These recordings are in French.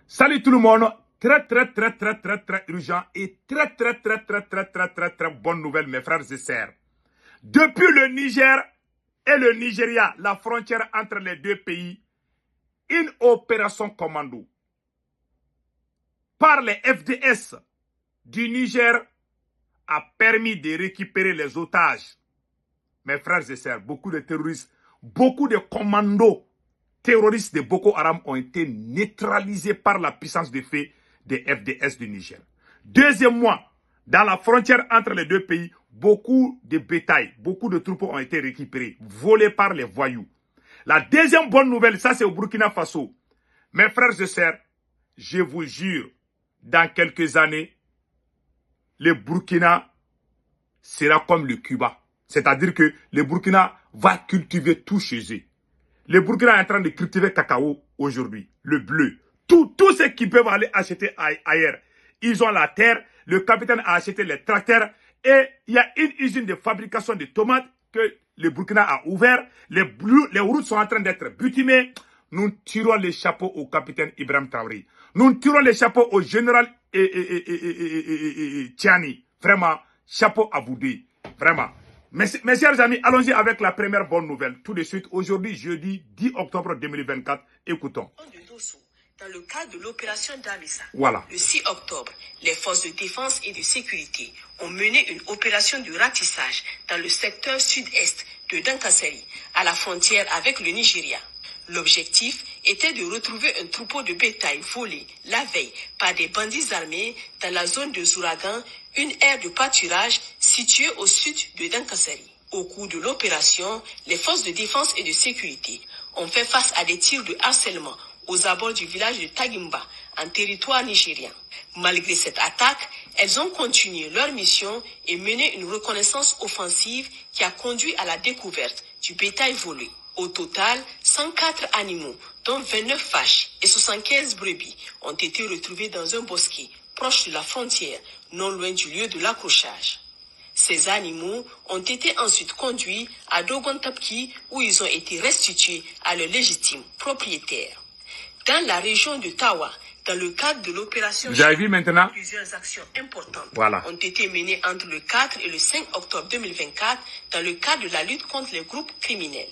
Salut tout le monde. Très urgent et très bonne nouvelle, mes frères et sœurs. Depuis le Niger et le Nigeria, la frontière entre les deux pays, une opération commando par les FDS du Niger a permis de récupérer les otages. Mes frères et sœurs, beaucoup de terroristes, beaucoup de commandos terroristes de Boko Haram ont été neutralisés par la puissance de feu des FDS du Niger. Deuxièmement, dans la frontière entre les deux pays, beaucoup de bétail, beaucoup de troupeaux ont été récupérés, volés par les voyous. La deuxième bonne nouvelle, ça c'est au Burkina Faso. Mes frères et sœurs, je vous jure, dans quelques années, le Burkina sera comme le Cuba. C'est-à-dire que le Burkina va cultiver tout chez eux. Le Burkina est en train de cultiver cacao aujourd'hui, le bleu. Tous ceux qui peuvent aller acheter ailleurs. Ils ont la terre, le capitaine a acheté les tracteurs et il y a une usine de fabrication de tomates que le Burkina a ouvert. Les routes sont en train d'être bitumées. Nous tirons les chapeaux au capitaine Ibrahim Traoré. Nous tirons les chapeaux au général Tiani. Vraiment, chapeau à vous deux. Vraiment. Mes chers amis, allons-y avec la première bonne nouvelle. Tout de suite, aujourd'hui, jeudi 10 octobre 2024. Écoutons. Dans le cadre de l'opération Damissa, voilà. Le 6 octobre, les forces de défense et de sécurité ont mené une opération de ratissage dans le secteur sud-est de Dankaseri, à la frontière avec le Nigeria. L'objectif était de retrouver un troupeau de bétail volé la veille par des bandits armés dans la zone de Zouragan, une aire de pâturage située au sud de Dankaseri. Au cours de l'opération, les forces de défense et de sécurité ont fait face à des tirs de harcèlement aux abords du village de Tagimba, en territoire nigérien. Malgré cette attaque, elles ont continué leur mission et mené une reconnaissance offensive qui a conduit à la découverte du bétail volé. Au total, 104 animaux, dont 29 vaches et 75 brebis, ont été retrouvés dans un bosquet proche de la frontière, non loin du lieu de l'accrochage. Ces animaux ont été ensuite conduits à Dogontapki où ils ont été restitués à leurs légitimes propriétaires. Dans la région de Tawa, dans le cadre de l'opération, vous avez vu maintenant, plusieurs actions importantes voilà. ont été menées entre le 4 et le 5 octobre 2024 dans le cadre de la lutte contre les groupes criminels.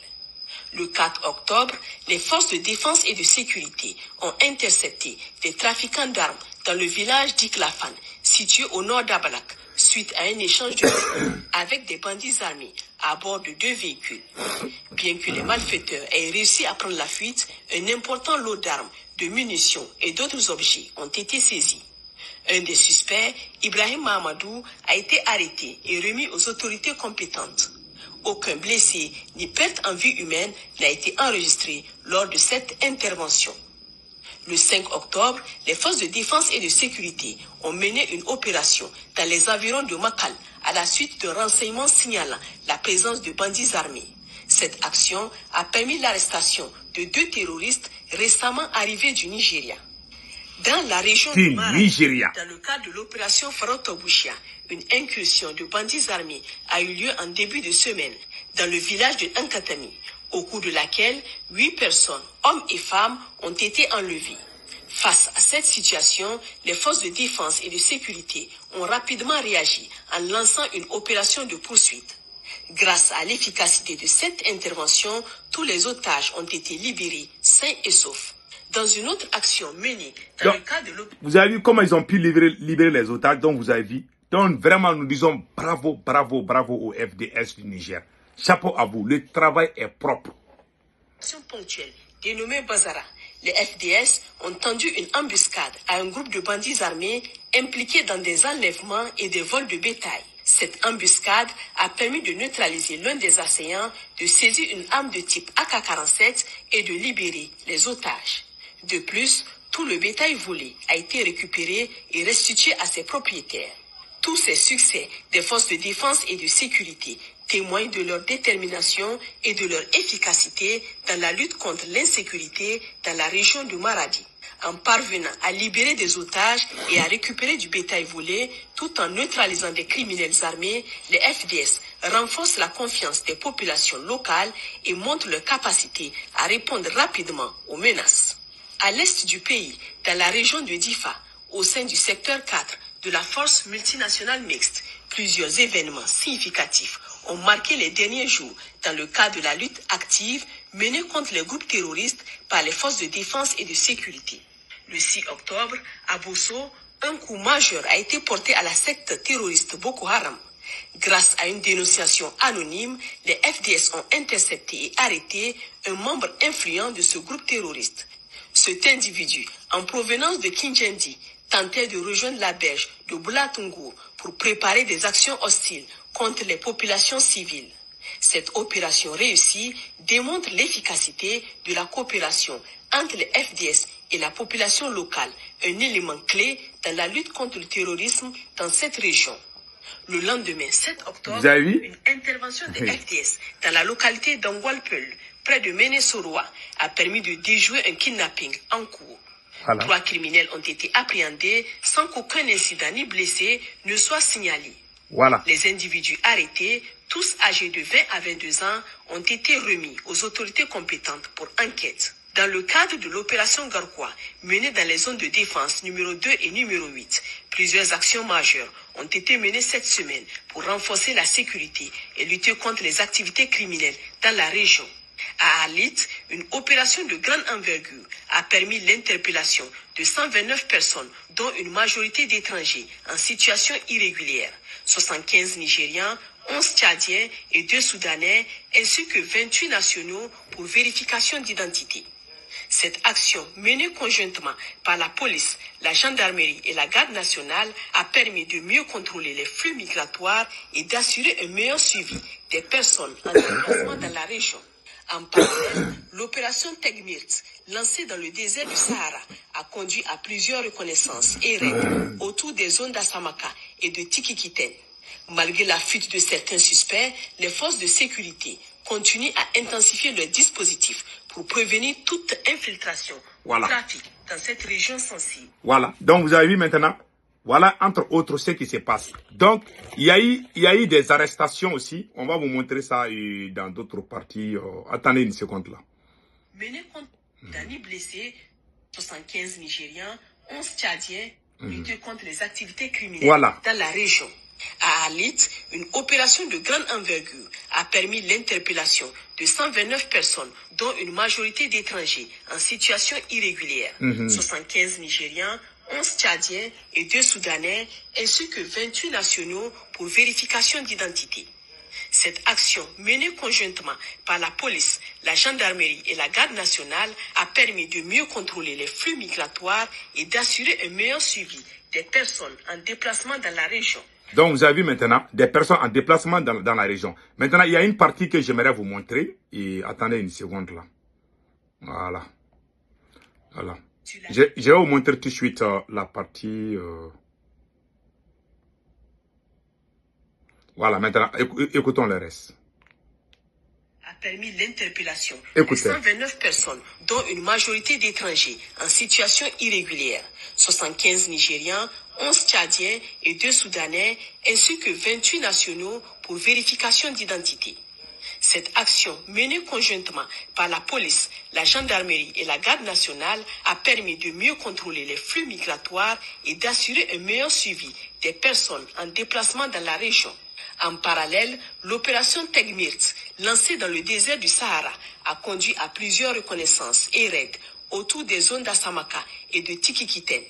Le 4 octobre, les forces de défense et de sécurité ont intercepté des trafiquants d'armes dans le village d'Iklafan, situé au nord d'Abalak, suite à un échange de tirs avec des bandits armés à bord de 2 véhicules. Bien que les malfaiteurs aient réussi à prendre la fuite, un important lot d'armes, de munitions et d'autres objets ont été saisis. Un des suspects, Ibrahim Mahamadou, a été arrêté et remis aux autorités compétentes. Aucun blessé ni perte en vie humaine n'a été enregistré lors de cette intervention. Le 5 octobre, les forces de défense et de sécurité ont mené une opération dans les environs de Makal à la suite de renseignements signalant la présence de bandits armés. Cette action a permis l'arrestation de 2 terroristes récemment arrivés du Nigeria. Dans la région du Nigeria, dans le cadre de l'opération Farotobushia, une incursion de bandits armés a eu lieu en début de semaine dans le village de Nkatami, au cours de laquelle 8 personnes, hommes et femmes, ont été enlevées. Face à cette situation, les forces de défense et de sécurité ont rapidement réagi en lançant une opération de poursuite. Grâce à l'efficacité de cette intervention, tous les otages ont été libérés sains et saufs. Dans une autre action menée dans le cadre de l'opération... Vous avez vu comment ils ont pu libérer les otages, donc vous avez vu. Donc vraiment, nous disons bravo au FDS du Niger. Chapeau à vous, le travail est propre. Ponctuelle, dénommée Bazara, les FDS ont tendu une embuscade à un groupe de bandits armés impliqués dans des enlèvements et des vols de bétail. Cette embuscade a permis de neutraliser l'un des assaillants, de saisir une arme de type AK-47 et de libérer les otages. De plus, tout le bétail volé a été récupéré et restitué à ses propriétaires. Tous ces succès des forces de défense et de sécurité témoignent de leur détermination et de leur efficacité dans la lutte contre l'insécurité dans la région du Maradi. En parvenant à libérer des otages et à récupérer du bétail volé, tout en neutralisant des criminels armés, les FDS renforcent la confiance des populations locales et montrent leur capacité à répondre rapidement aux menaces. À l'est du pays, Dans la région de Difa, au sein du secteur 4 de la force multinationale mixte, plusieurs événements significatifs ont marqué les derniers jours dans le cadre de la lutte active menée contre les groupes terroristes par les forces de défense et de sécurité. Le 6 octobre, à Bosso, un coup majeur a été porté à la secte terroriste Boko Haram. Grâce à une dénonciation anonyme, les FDS ont intercepté et arrêté un membre influent de ce groupe terroriste. Cet individu, en provenance de Kinjendi, tentait de rejoindre la berge de Boulatungur pour préparer des actions hostiles contre les populations civiles. Cette opération réussie démontre l'efficacité de la coopération entre les FDS et la population locale, un élément clé dans la lutte contre le terrorisme dans cette région. Le lendemain, 7 octobre, une intervention des FDS dans la localité d'Angwalpeul, près de Ménesoroa, a permis de déjouer un kidnapping en cours. Voilà. 3 criminels ont été appréhendés sans qu'aucun incident ni blessé ne soit signalé. Voilà. Les individus arrêtés, tous âgés de 20 à 22 ans, ont été remis aux autorités compétentes pour enquête. Dans le cadre de l'opération Garquois, menée dans les zones de défense numéro 2 et numéro 8, plusieurs actions majeures ont été menées cette semaine pour renforcer la sécurité et lutter contre les activités criminelles dans la région. À Alit, une opération de grande envergure a permis l'interpellation de 129 personnes, dont une majorité d'étrangers en situation irrégulière, 75 Nigérians, 11 Tchadiens et 2 Soudanais, ainsi que 28 nationaux pour vérification d'identité. Cette action, menée conjointement par la police, la gendarmerie et la garde nationale, a permis de mieux contrôler les flux migratoires et d'assurer un meilleur suivi des personnes en déplacement dans la région. En parallèle, l'opération Tegmirt, lancée dans le désert du Sahara, a conduit à plusieurs reconnaissances et raids autour des zones d'Assamaka et de Tikikiten. Malgré la fuite de certains suspects, les forces de sécurité continuent à intensifier leurs dispositifs pour prévenir toute infiltration ou trafic dans cette région sensible. Voilà, donc vous avez vu maintenant, voilà entre autres ce qui se passe. Donc, il y a eu des arrestations aussi. On va vous montrer ça dans d'autres parties. Attendez une seconde là. Mené contre Dani blessé, 75 Nigériens, 11 Tchadiens, lutter contre les activités criminelles dans la région. À Alit, une opération de grande envergure a permis l'interpellation de 129 personnes, dont une majorité d'étrangers en situation irrégulière, 75 Nigériens, 11 Tchadiens et 2 Soudanais, ainsi que 28 nationaux pour vérification d'identité. Cette action, menée conjointement par la police, la gendarmerie et la garde nationale, a permis de mieux contrôler les flux migratoires et d'assurer un meilleur suivi des personnes en déplacement dans la région. Donc, vous avez vu maintenant des personnes en déplacement dans la région. Maintenant, il y a une partie que j'aimerais vous montrer. Et attendez une seconde là. Voilà. Voilà. Je vais vous montrer tout de suite la partie... Voilà, maintenant, écoutons le reste. A permis l'interpellation de 129 personnes, dont une majorité d'étrangers en situation irrégulière, 75 Nigériens, 11 Tchadiens et 2 Soudanais, ainsi que 28 nationaux pour vérification d'identité. Cette action, menée conjointement par la police, la gendarmerie et la garde nationale, a permis de mieux contrôler les flux migratoires et d'assurer un meilleur suivi des personnes en déplacement dans la région. En parallèle, l'opération Tegmirt, lancée dans le désert du Sahara, a conduit à plusieurs reconnaissances et raids autour des zones d'Assamaka et de Tikikiten.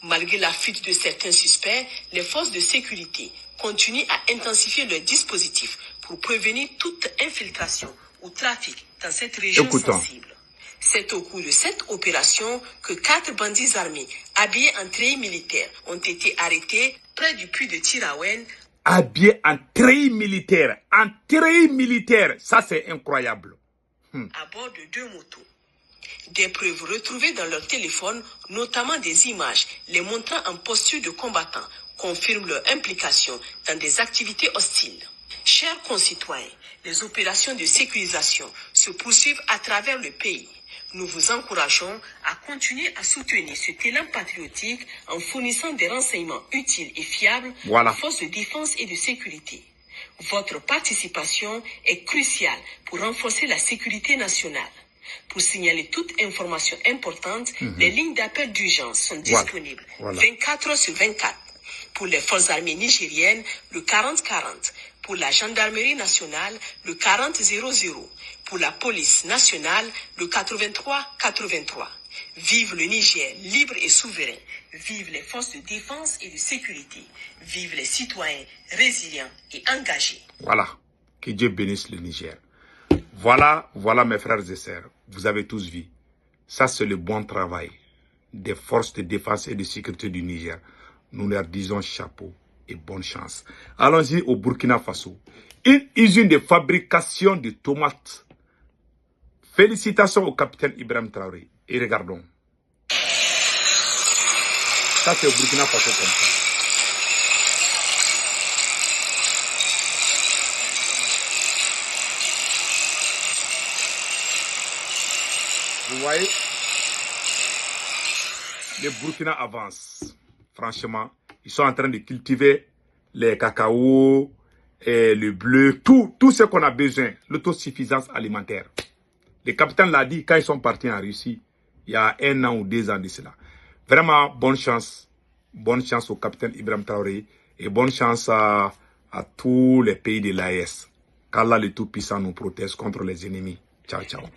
Malgré la fuite de certains suspects, les forces de sécurité continuent à intensifier leurs dispositifs pour prévenir toute infiltration ou trafic dans cette région sensible. C'est au cours de cette opération que 4 bandits armés, habillés en treillis militaires, ont été arrêtés près du puits de Tirawen. Habillés en treillis militaires. En treillis militaires. Ça, c'est incroyable. À bord de 2 motos. Des preuves retrouvées dans leur téléphone, notamment des images les montrant en posture de combattants, confirment leur implication dans des activités hostiles. Chers concitoyens, les opérations de sécurisation se poursuivent à travers le pays. Nous vous encourageons à continuer à soutenir cet élan patriotique en fournissant des renseignements utiles et fiables aux forces de défense et de sécurité. Votre participation est cruciale pour renforcer la sécurité nationale. Pour signaler toute information importante, les lignes d'appel d'urgence sont disponibles 24 heures sur 24. Pour les forces armées nigériennes, le 40-40. Pour la gendarmerie nationale, le 40-00. Pour la police nationale, le 83-83. Vive le Niger libre et souverain. Vive les forces de défense et de sécurité. Vive les citoyens résilients et engagés. Voilà. Que Dieu bénisse le Niger. Voilà mes frères et sœurs. Vous avez tous vu. Ça, c'est le bon travail des forces de défense et de sécurité du Niger. Nous leur disons chapeau et bonne chance. Allons-y au Burkina Faso. Une usine de fabrication de tomates. Félicitations au capitaine Ibrahim Traoré. Et regardons. Ça, c'est au Burkina Faso comme ça. Vous voyez, le Burkina avance. Franchement, ils sont en train de cultiver les cacao, et le bleu, tout ce qu'on a besoin, l'autosuffisance alimentaire. Le capitaine l'a dit quand ils sont partis en Russie, il y a 1 an ou 2 ans de cela. Vraiment, bonne chance au capitaine Ibrahim Traoré et bonne chance à tous les pays de l'AES. Qu'Allah le Tout-Puissant nous protège contre les ennemis. Ciao, ciao.